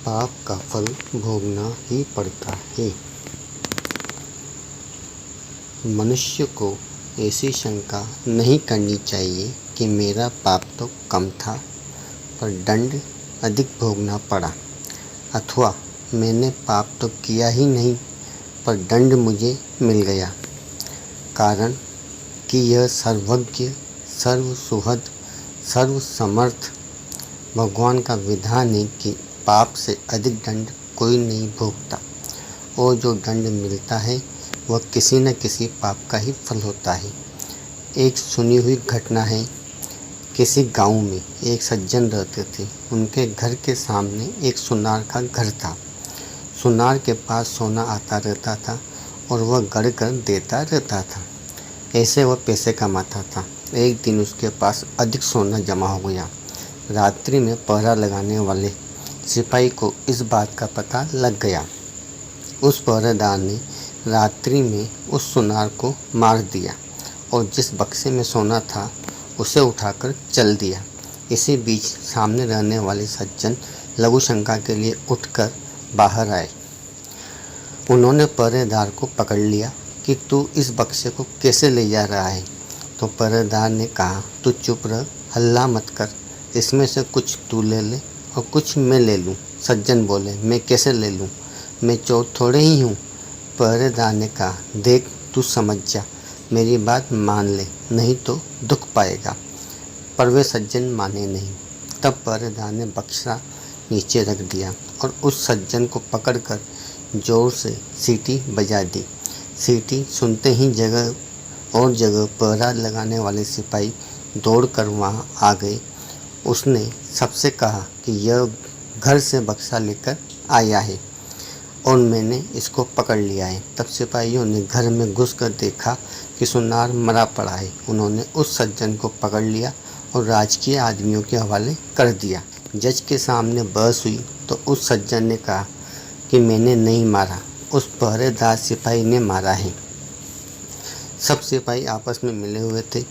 पाप का फल भोगना ही पड़ता है। मनुष्य को ऐसी शंका नहीं करनी चाहिए कि मेरा पाप तो कम था पर दंड अधिक भोगना पड़ा, अथवा मैंने पाप तो किया ही नहीं पर दंड मुझे मिल गया। कारण कि यह सर्वज्ञ, सर्वसुहृद, सर्वसमर्थ भगवान का विधान है कि पाप से अधिक दंड कोई नहीं भोगता और जो दंड मिलता है वह किसी न किसी पाप का ही फल होता है। एक सुनी हुई घटना है। किसी गांव में एक सज्जन रहते थे। उनके घर के सामने एक सुनार का घर था। सुनार के पास सोना आता रहता था और वह गढ़ कर देता रहता था। ऐसे वह पैसे कमाता था। एक दिन उसके पास अधिक सोना जमा हो गया। रात्रि में पहरा लगाने वाले सिपाही को इस बात का पता लग गया। उस पहरेदार ने रात्रि में उस सुनार को मार दिया और जिस बक्से में सोना था उसे उठाकर चल दिया। इसी बीच सामने रहने वाले सज्जन लघु शंका के लिए उठकर बाहर आए। उन्होंने पहरेदार को पकड़ लिया कि तू इस बक्से को कैसे ले जा रहा है। तो पहरेदार ने कहा, तू चुप रह, हल्ला मत कर, इसमें से कुछ तू ले ले और कुछ मैं ले लूँ। सज्जन बोले, मैं कैसे ले लूँ, मैं चोर थोड़े ही हूँ। पहरेदार ने कहा, देख तू समझ जा, मेरी बात मान ले, नहीं तो दुख पाएगा। पर वे सज्जन माने नहीं। तब पहरेदार ने बक्सा नीचे रख दिया और उस सज्जन को पकड़कर जोर से सीटी बजा दी। सीटी सुनते ही जगह और जगह पहरा लगाने वाले सिपाही दौड़कर वहां आ गए। उसने सबसे कहा कि यह घर से बक्सा लेकर आया है और मैंने इसको पकड़ लिया है। तब सिपाहियों ने घर में घुसकर देखा कि सुनार मरा पड़ा है। उन्होंने उस सज्जन को पकड़ लिया और राजकीय आदमियों के हवाले कर दिया। जज के सामने बहस हुई तो उस सज्जन ने कहा कि मैंने नहीं मारा, उस पहरेदार सिपाही ने मारा है। सब सिपाही आपस में मिले हुए थे।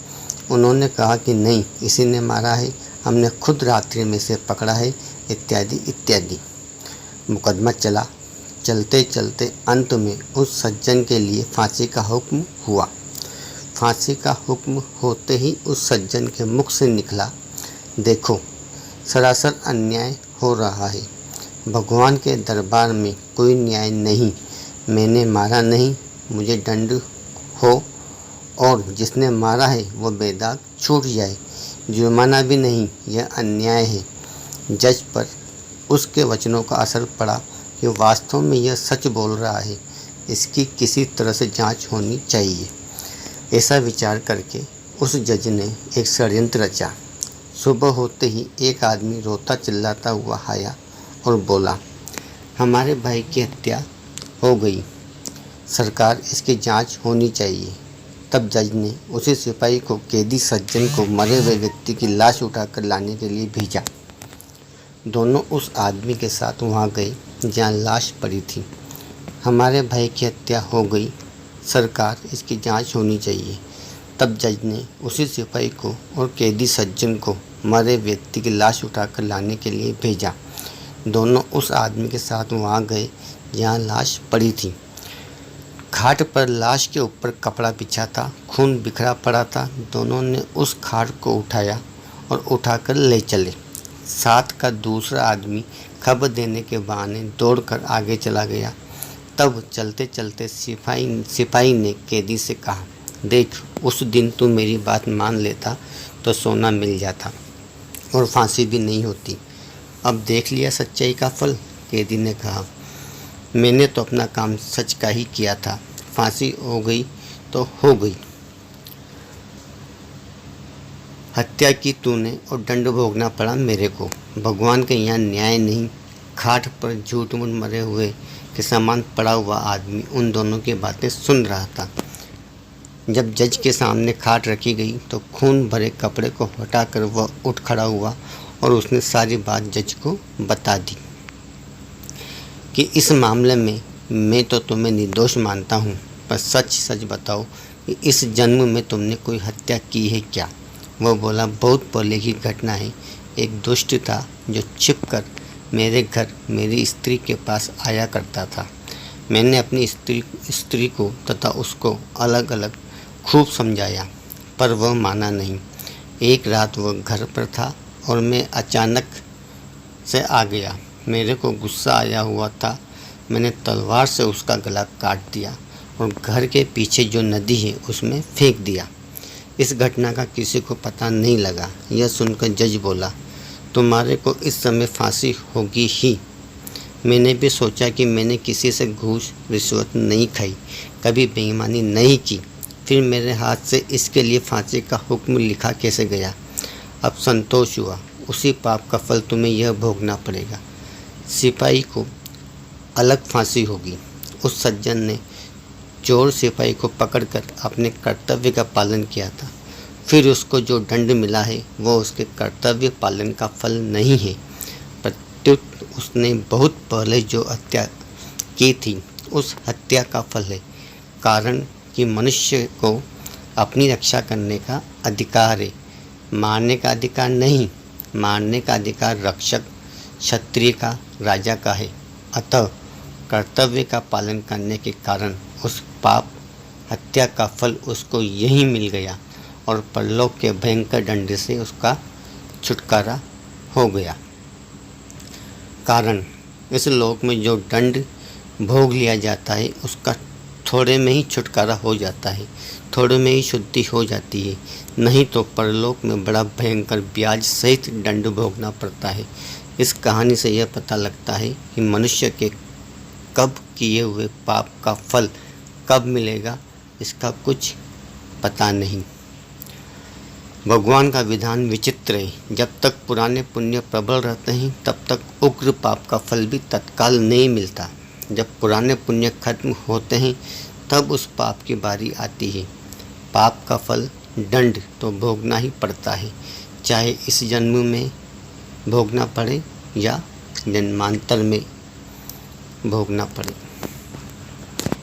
उन्होंने कहा कि नहीं, इसी ने मारा है, हमने खुद रात्रि में से पकड़ा है, इत्यादि इत्यादि। मुकदमा चला। चलते चलते अंत में उस सज्जन के लिए फांसी का हुक्म हुआ। फांसी का हुक्म होते ही उस सज्जन के मुख से निकला, देखो सरासर अन्याय हो रहा है। भगवान के दरबार में कोई न्याय नहीं। मैंने मारा नहीं, मुझे दंड हो और जिसने मारा है वह बेदाग छूट जाए। जुर्माना भी नहीं, यह अन्याय है। जज पर उसके वचनों का असर पड़ा कि वास्तव में यह सच बोल रहा है, इसकी किसी तरह से जांच होनी चाहिए। ऐसा विचार करके उस जज ने एक षड्यंत्र रचा। सुबह होते ही एक आदमी रोता चिल्लाता हुआ आया और बोला, हमारे भाई की हत्या हो गई, सरकार इसकी जांच होनी चाहिए। तब जज ने उसी सिपाही को कैदी सज्जन को मरे हुए व्यक्ति की लाश उठाकर लाने के लिए भेजा। दोनों उस आदमी के साथ वहां गए जहां लाश पड़ी थी। हमारे भाई की हत्या हो गई, सरकार इसकी जांच होनी चाहिए। तब जज ने उसी सिपाही को और कैदी सज्जन को मरे व्यक्ति की लाश उठाकर लाने के लिए भेजा। दोनों उस आदमी के साथ वहां गए जहां लाश पड़ी थी। खाट पर लाश के ऊपर कपड़ा बिछा था, खून बिखरा पड़ा था। दोनों ने उस खाट को उठाया और उठाकर ले चले। साथ का दूसरा आदमी खबर देने के बहाने दौड़कर आगे चला गया। तब चलते चलते सिपाही ने कैदी से कहा, देख उस दिन तू मेरी बात मान लेता तो सोना मिल जाता और फांसी भी नहीं होती। अब देख लिया सच्चाई का फल। कैदी ने कहा, मैंने तो अपना काम सच का ही किया था, फांसी हो गई तो हो गई। हत्या की तूने और दंड भोगना पड़ा मेरे को। भगवान के यहाँ न्याय नहीं। खाट पर झूठ मूठ मरे हुए के समान पड़ा हुआ आदमी उन दोनों की बातें सुन रहा था। जब जज के सामने खाट रखी गई तो खून भरे कपड़े को हटाकर वह उठ खड़ा हुआ और उसने सारी बात जज को बता दी कि इस मामले में मैं तो तुम्हें निर्दोष मानता हूँ, पर सच सच बताओ कि इस जन्म में तुमने कोई हत्या की है क्या। वह बोला, बहुत पहले की घटना है। एक दुष्ट था जो छिपकर मेरे घर मेरी स्त्री के पास आया करता था। मैंने अपनी स्त्री को तथा उसको अलग अलग खूब समझाया, पर वह माना नहीं। एक रात वह घर पर था और मैं अचानक से आ गया। मेरे को गुस्सा आया हुआ था। मैंने तलवार से उसका गला काट दिया और घर के पीछे जो नदी है उसमें फेंक दिया। इस घटना का किसी को पता नहीं लगा। यह सुनकर जज बोला, तुम्हारे को इस समय फांसी होगी ही। मैंने भी सोचा कि मैंने किसी से घूस रिश्वत नहीं खाई, कभी बेईमानी नहीं की। फिर मेरे हाथ से इसके लिए फांसी का हुक्म लिखा कैसे गया। अब संतोष हुआ। उसी पाप का फल तुम्हें यह भोगना पड़ेगा। सिपाही को अलग फांसी होगी। उस सज्जन ने चोर सिपाही को पकड़कर अपने कर्तव्य का पालन किया था। फिर उसको जो दंड मिला है वो उसके कर्तव्य पालन का फल नहीं है, प्रत्युत उसने बहुत पहले जो हत्या की थी उस हत्या का फल है। कारण कि मनुष्य को अपनी रक्षा करने का अधिकार है, मारने का अधिकार नहीं। मारने का अधिकार रक्षक, क्षत्रिय का, राजा का है। अतः कर्तव्य का पालन करने के कारण उस पाप हत्या का फल उसको यही मिल गया और परलोक के भयंकर दंड से उसका छुटकारा हो गया। कारण इस लोक में जो दंड भोग लिया जाता है उसका थोड़े में ही छुटकारा हो जाता है, थोड़े में ही शुद्धि हो जाती है। नहीं तो परलोक में बड़ा भयंकर ब्याज सहित दंड भोगना पड़ता है। इस कहानी से यह पता लगता है कि मनुष्य के कब किए हुए पाप का फल कब मिलेगा इसका कुछ पता नहीं। भगवान का विधान विचित्र है। जब तक पुराने पुण्य प्रबल रहते हैं तब तक उग्र पाप का फल भी तत्काल नहीं मिलता। जब पुराने पुण्य खत्म होते हैं तब उस पाप की बारी आती है। पाप का फल दंड तो भोगना ही पड़ता है, चाहे इस जन्म में भोगना पड़े या जन्मांतर में भोगना पड़े।